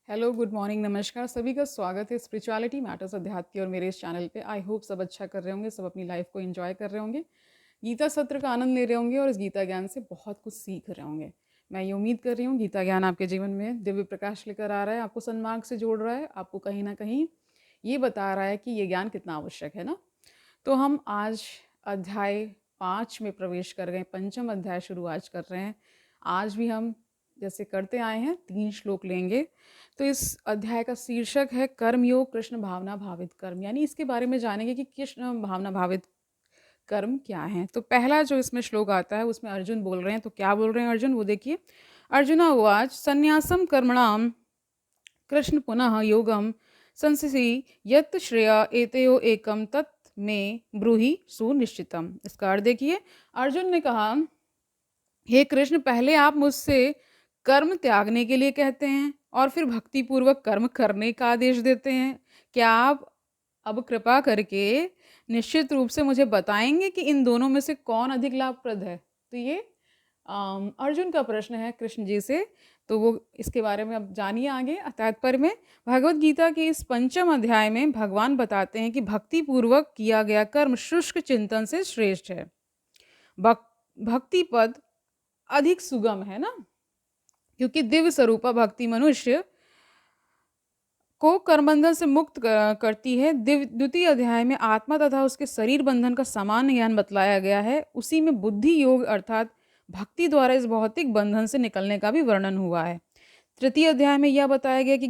Hello, good morning, नमस्कार। सभी का स्वागत है स्पिरिचुअलिटी मैटर्स अध्यात्म की और मेरे इस चैनल पे। आई होप सब अच्छा कर रहे होंगे, सब अपनी लाइफ को एंजॉय कर रहे होंगे, गीता सत्र का आनंद ले रहे होंगे और इस गीता ज्ञान से बहुत कुछ सीख रहे होंगे। मैं ये उम्मीद कर रही हूँ गीता ज्ञान आपके जीवन में दिव्य प्रकाश लेकर आ रहा है, आपको सन्मार्ग से जोड़ रहा है, आपको कहीं ना कहीं ये बता रहा है कि ये ज्ञान कितना आवश्यक है ना। तो हम आज अध्याय 5 में प्रवेश कर गए, पंचम अध्याय शुरू आज कर रहे हैं। आज भी हम जैसे करते आए हैं 3 श्लोक लेंगे। तो इस अध्याय का शीर्षक है कर्मयोग कृष्ण भावना भावित कर्म, यानी इसके बारे में जानेंगे कि कृष्ण भावना भावित कर्म क्या हैं। तो पहला जो इसमें श्लोक आता है उसमें अर्जुन बोल रहे हैं। तो क्या बोल रहे हैं अर्जुन, वो देखिए। अर्जुना उवाच संन्यासम कर्मणाम कृष्ण पुनः योगम संसि यत् श्रेया एतयो एकम तत् में ब्रूहि सुनिश्चितम। इसका अर्थ देखिए। अर्जुन ने कहा, हे कृष्ण, पहले आप मुझसे कर्म त्यागने के लिए कहते हैं और फिर भक्ति पूर्वक कर्म करने का आदेश देते हैं। क्या आप अब कृपा करके निश्चित रूप से मुझे बताएंगे कि इन दोनों में से कौन अधिक लाभप्रद है। तो ये अर्जुन का प्रश्न है कृष्ण जी से। तो वो इसके बारे में अब जानिए आगे तात्पर्य में। भगवत गीता के इस पंचम अध्याय में भगवान बताते हैं कि भक्ति पूर्वक किया गया कर्म शुष्क चिंतन से श्रेष्ठ है। भक्ति पद अधिक सुगम है ना, क्योंकि दिव्य स्वरूपा भक्ति मनुष्य को कर्मबंधन से मुक्त करती है। द्वितीय अध्याय में आत्मा तथा उसके शरीर बंधन का समान ज्ञान बतलाया गया है। उसी में बुद्धि योग अर्थात भक्ति द्वारा इस भौतिक बंधन से निकलने का भी वर्णन हुआ है। तृतीय अध्याय में यह बताया गया कि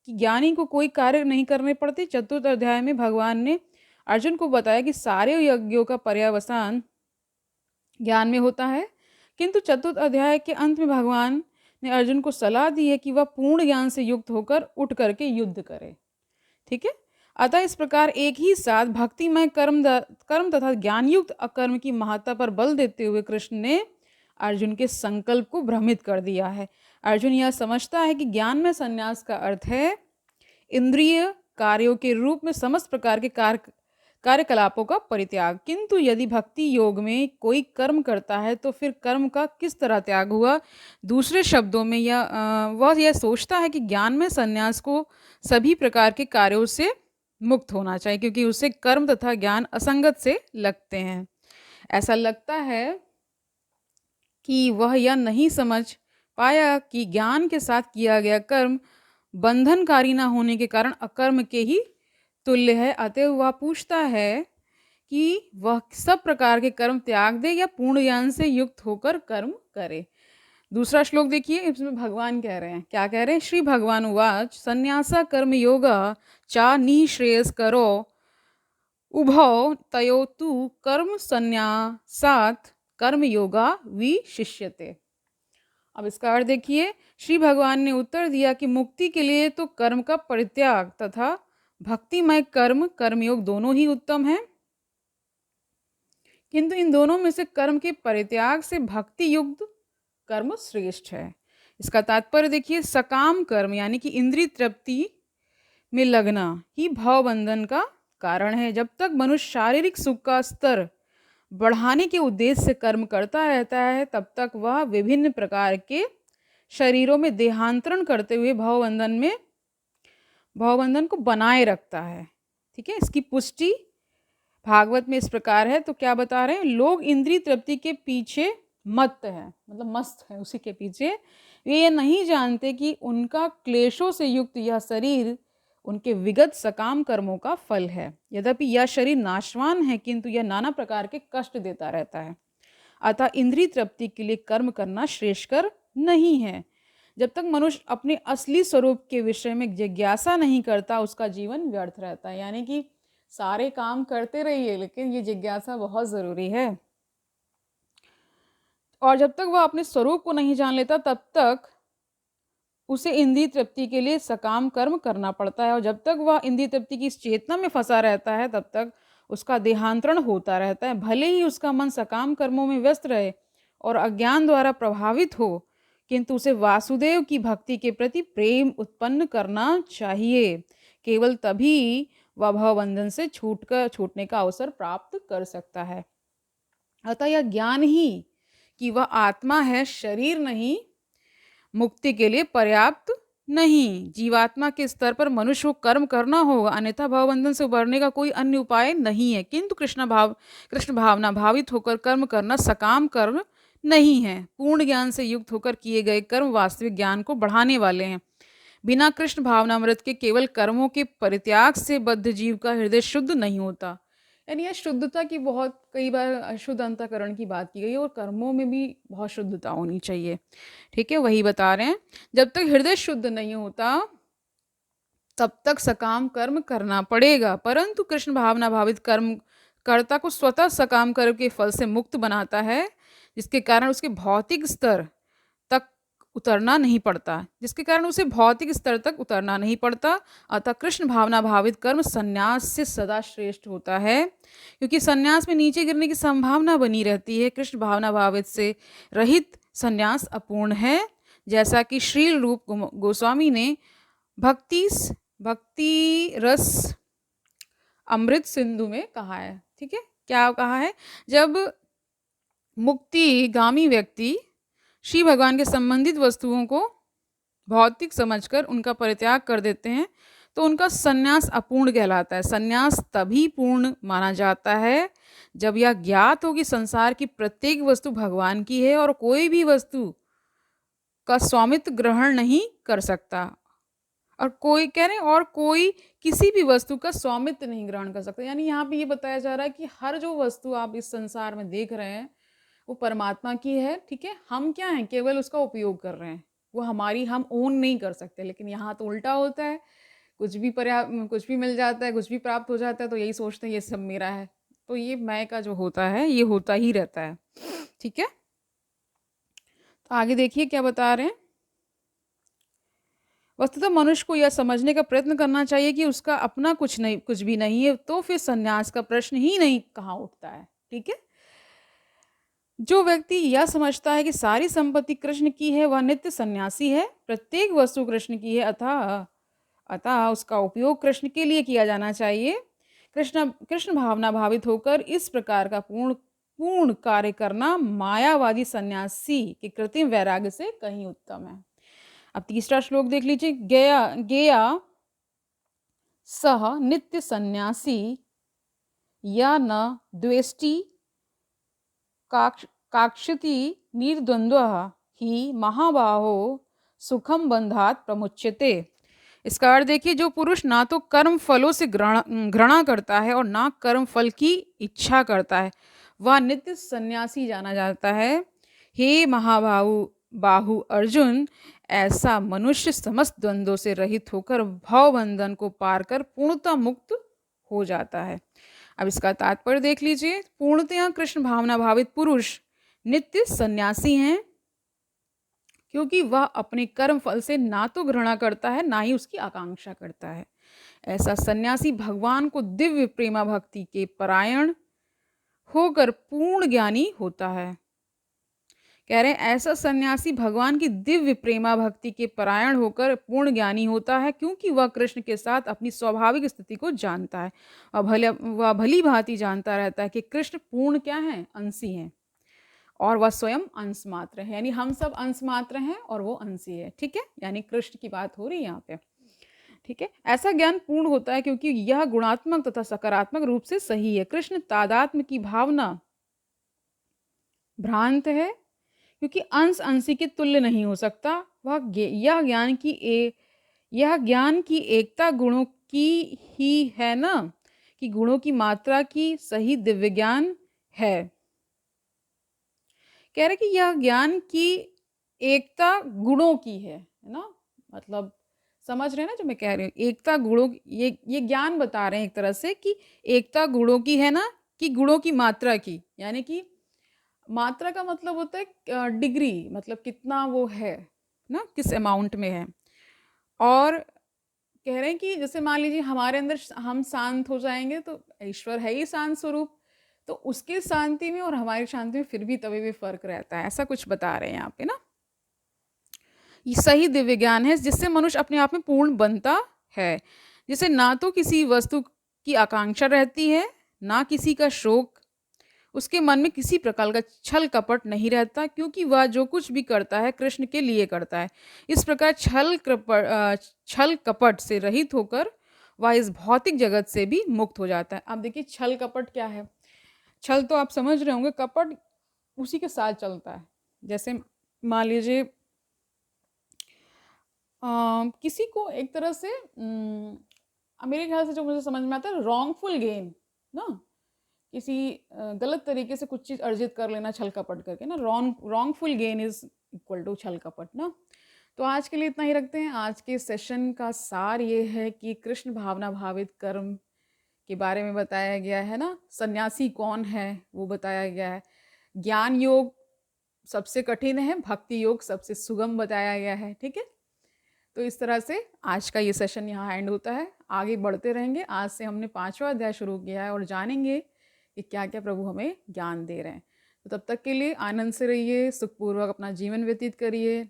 ज्ञानी को कोई कार्य नहीं करने पड़ते। चतुर्थ अध्याय में भगवान ने अर्जुन को बताया कि सारे यज्ञों का पर्यवसान ज्ञान में होता है, किंतु चतुर्थ अध्याय के अंत में भगवान ने अर्जुन को सलाह दी है कि वह पूर्ण ज्ञान से युक्त होकर उठ करके युद्ध करे। ठीक है। अतः इस प्रकार एक ही साथ भक्तिमय कर्म तथा ज्ञान युक्त अकर्म की महत्ता पर बल देते हुए कृष्ण ने अर्जुन के संकल्प को भ्रमित कर दिया है। अर्जुन यह समझता है कि ज्ञान में संन्यास का अर्थ है इंद्रिय कार्यों के रूप में समस्त प्रकार के कार्यकलापों का परित्याग। किंतु यदि भक्ति योग में कोई कर्म करता है तो फिर कर्म का किस तरह त्याग हुआ। दूसरे शब्दों में वह यह सोचता है कि ज्ञान में संन्यास को सभी प्रकार के कार्यों से मुक्त होना चाहिए, क्योंकि उसे कर्म तथा ज्ञान असंगत से लगते हैं। ऐसा लगता है कि वह यह नहीं समझ पाया कि ज्ञान के साथ किया गया कर्म बंधनकारी न होने के कारण अकर्म के ही तुल्य है। अतएव वह पूछता है कि वह सब प्रकार के कर्म त्याग दे या पूर्ण ज्ञान से युक्त होकर कर्म करे। दूसरा श्लोक देखिए, इसमें भगवान कह रहे हैं। क्या कह रहे हैं? श्री भगवान उवाच संन्यासा कर्म योगा चा निःश्रेयस करो उभौ तयो तु कर्म संन्यासात् कर्म योगा विशिष्यते। अब इसका अर्थ देखिए। श्री भगवान ने उत्तर दिया कि मुक्ति के लिए तो कर्म का परित्याग तथा भक्तिमय कर्मयोग दोनों ही उत्तम हैं, किंतु इन दोनों में से कर्म के परित्याग से भक्ति युक्त कर्म श्रेष्ठ है। इसका तात्पर्य देखिए। सकाम कर्म यानी कि इंद्रिय तृप्ति में लगना ही भाव बंधन का कारण है। जब तक मनुष्य शारीरिक सुख का स्तर बढ़ाने के उद्देश्य से कर्म करता रहता है तब तक वह विभिन्न प्रकार के शरीरों में देहांतरण करते हुए भावबंधन को बनाए रखता है। ठीक है। इसकी पुष्टि भागवत में इस प्रकार है। तो क्या बता रहे हैं? लोग इंद्रिय तृप्ति के पीछे मत्त है, मतलब मस्त है उसी के पीछे। वे ये नहीं जानते कि उनका क्लेशों से युक्त यह शरीर उनके विगत सकाम कर्मों का फल है। यद्यपि यह शरीर नाशवान है, किंतु यह नाना प्रकार के कष्ट देता रहता है। अतः इंद्रिय तृप्ति के लिए कर्म करना श्रेष्ठकर नहीं है। जब तक मनुष्य अपने असली स्वरूप के विषय में जिज्ञासा नहीं करता उसका जीवन व्यर्थ रहता है। यानी कि सारे काम करते रहिए, लेकिन ये जिज्ञासा बहुत जरूरी है। और जब तक वह अपने स्वरूप को नहीं जान लेता तब तक उसे इंद्रिय तृप्ति के लिए सकाम कर्म करना पड़ता है। और जब तक वह इंद्रिय तृप्ति की इस चेतना में फंसा रहता है तब तक उसका देहांतरण होता रहता है। भले ही उसका मन सकाम कर्मों में व्यस्त रहे और अज्ञान द्वारा प्रभावित हो, किंतु उसे वासुदेव की भक्ति के प्रति प्रेम उत्पन्न करना चाहिए। केवल तभी वह भवबंधन से छूटने का अवसर प्राप्त कर सकता है। अतः यह ज्ञान ही कि वह आत्मा है, शरीर नहीं, मुक्ति के लिए पर्याप्त नहीं, जीवात्मा के स्तर पर मनुष्य को कर्म करना होगा, अन्यथा भवबंधन से उबरने का कोई अन्य उपाय नहीं है। किंतु कृष्ण भावना भावित होकर कर्म करना सकाम कर्म नहीं है। पूर्ण ज्ञान से युक्त होकर किए गए कर्म वास्तविक ज्ञान को बढ़ाने वाले हैं। बिना कृष्ण भावनामृत के केवल कर्मों के परित्याग से बद्ध जीव का हृदय शुद्ध नहीं होता। यानी यह शुद्धता की बहुत कई बार अशुद्ध अंतःकरण की बात की गई है, और कर्मों में भी बहुत शुद्धता होनी चाहिए। ठीक है, वही बता रहे हैं, जब तक हृदय शुद्ध नहीं होता तब तक सकाम कर्म करना पड़ेगा। परंतु कृष्ण भावना भावित कर्म कर्ता को स्वतः सकाम कर्म के फल से मुक्त बनाता है, जिसके कारण उसके भौतिक स्तर तक उतरना नहीं पड़ता, अतः कृष्ण भावना भावित कर्म संन्यास से सदा श्रेष्ठ होता है, क्योंकि संन्यास में नीचे गिरने की संभावना बनी रहती है। कृष्ण भावना भावित से रहित संन्यास अपूर्ण है, जैसा कि श्रील रूप गोस्वामी ने भक्ति रस अमृत सिंधु में कहा है। ठीक है, क्या कहा है? जब मुक्तिगामी व्यक्ति श्री भगवान के संबंधित वस्तुओं को भौतिक समझकर उनका परित्याग कर देते हैं तो उनका संन्यास अपूर्ण कहलाता है। संन्यास तभी पूर्ण माना जाता है जब यह ज्ञात हो कि संसार की प्रत्येक वस्तु भगवान की है और कोई भी वस्तु का स्वामित्व ग्रहण नहीं कर सकता, और कोई किसी भी वस्तु का स्वामित्व नहीं ग्रहण कर सकता। यानी यहाँ पे ये बताया जा रहा है कि हर जो वस्तु आप इस संसार में देख रहे हैं वो परमात्मा की है। ठीक है, हम क्या हैं, केवल उसका उपयोग कर रहे हैं, वो हम ओन नहीं कर सकते। लेकिन यहाँ तो उल्टा होता है, कुछ भी मिल जाता है, कुछ भी प्राप्त हो जाता है, तो यही सोचते हैं ये सब मेरा है। तो ये मैं का जो होता है ये होता ही रहता है। ठीक है, तो आगे देखिए क्या बता रहे हैं। वस्तुतः मनुष्य को यह समझने का प्रयत्न करना चाहिए कि उसका अपना कुछ भी नहीं है, तो फिर संन्यास का प्रश्न ही नहीं कहाँ उठता है। ठीक है, जो व्यक्ति यह समझता है कि सारी संपत्ति कृष्ण की है वह नित्य सन्यासी है। प्रत्येक वस्तु कृष्ण की है, अतः उसका उपयोग कृष्ण के लिए किया जाना चाहिए। कृष्ण भावना भावित होकर इस प्रकार का पूर्ण कार्य करना मायावादी सन्यासी के कृत्रिम वैराग्य से कहीं उत्तम है। अब तीसरा श्लोक देख लीजिए। गेया सह नित्य सन्यासी या न द्वेष्टि काक्षति निर्द्वंद्व ही महाबाहो सुखम बंधात प्रमुच्यते। इसका अर्थ देखिए, जो पुरुष ना तो कर्म फलों से घृणा करता है और ना कर्म फल की इच्छा करता है वह नित्य सन्यासी जाना जाता है। हे बाहु अर्जुन, ऐसा मनुष्य समस्त द्वंद्वों से रहित होकर भवबंधन को पार कर पूर्णतः मुक्त हो जाता है। अब इसका तात्पर्य देख लीजिए। पूर्णतः कृष्ण भावना भावित पुरुष नित्य सन्यासी हैं, क्योंकि वह अपने कर्म फल से ना तो घृणा करता है ना ही उसकी आकांक्षा करता है। ऐसा सन्यासी भगवान को दिव्य प्रेमा भक्ति के परायण होकर पूर्ण ज्ञानी होता है। कह रहे हैं ऐसा सन्यासी भगवान की दिव्य प्रेमा भक्ति के परायण होकर पूर्ण ज्ञानी होता है, क्योंकि वह कृष्ण के साथ अपनी स्वाभाविक स्थिति को जानता है और वह भली भांति जानता रहता है कि कृष्ण पूर्ण क्या है, अंशी हैं, और वह स्वयं अंश मात्र है। यानी हम सब अंश मात्र हैं और वो अंशी है। ठीक है, यानी कृष्ण की बात हो रही है यहाँ पे। ठीक है, ऐसा ज्ञान पूर्ण होता है क्योंकि यह गुणात्मक तथा सकारात्मक रूप से सही है। कृष्ण तादात्म्य की भावना भ्रांत है, क्योंकि अंश अंशी के तुल्य नहीं हो सकता। यह ज्ञान की एकता गुणों की ही है ना, कि गुणों की मात्रा की सही दिव्य ज्ञान है। कह रहे कि यह ज्ञान की एकता गुणों की है ना, मतलब समझ रहे हैं ना जो मैं कह रही हूँ। एकता गुणों, ये ज्ञान बता रहे हैं एक तरह से कि एकता गुणों की है ना, कि गुणों की मात्रा की। यानी कि मात्रा का मतलब होता है डिग्री, मतलब कितना वो है ना, किस अमाउंट में है। और कह रहे हैं कि जैसे मान लीजिए हमारे अंदर हम शांत हो जाएंगे तो ईश्वर है ही शांत स्वरूप, तो उसकी शांति में और हमारी शांति में फिर भी तभी भी फर्क रहता है। ऐसा कुछ बता रहे हैं यहाँ पे ना। ये सही दिव्य ज्ञान है जिससे मनुष्य अपने आप में पूर्ण बनता है, जिसे ना तो किसी वस्तु की आकांक्षा रहती है ना किसी का शोक, उसके मन में किसी प्रकार का छल कपट नहीं रहता, क्योंकि वह जो कुछ भी करता है कृष्ण के लिए करता है। इस प्रकार छल कपट से रहित होकर वह इस भौतिक जगत से भी मुक्त हो जाता है। अब देखिए छल कपट क्या है। छल तो आप समझ रहे होंगे, कपट उसी के साथ चलता है। जैसे मान लीजिए किसी को एक तरह से मेरे ख्याल से जो मुझे समझ में आता है, रॉन्गफुल गेन ना, किसी गलत तरीके से कुछ चीज़ अर्जित कर लेना छल कपट करके ना, wrongful gain is equal to छल कपट ना। तो आज के लिए इतना ही रखते हैं। आज के सेशन का सार ये है कि कृष्ण भावना भावित कर्म के बारे में बताया गया है ना, सन्यासी कौन है वो बताया गया है, ज्ञान योग सबसे कठिन है, भक्ति योग सबसे सुगम बताया गया है। ठीक है, तो इस तरह से आज का ये सेशन यहाँ एंड होता है। आगे बढ़ते रहेंगे। आज से हमने 5वां अध्याय शुरू किया है और जानेंगे कि क्या क्या प्रभु हमें ज्ञान दे रहे हैं। तो तब तक के लिए आनंद से रहिए, सुखपूर्वक अपना जीवन व्यतीत करिए,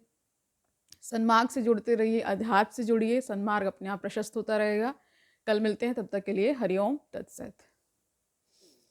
सन्मार्ग से जुड़ते रहिए, अध्यात्म से जुड़िए, सन्मार्ग अपने आप प्रशस्त होता रहेगा। कल मिलते हैं, तब तक के लिए हरिओम तत्सत।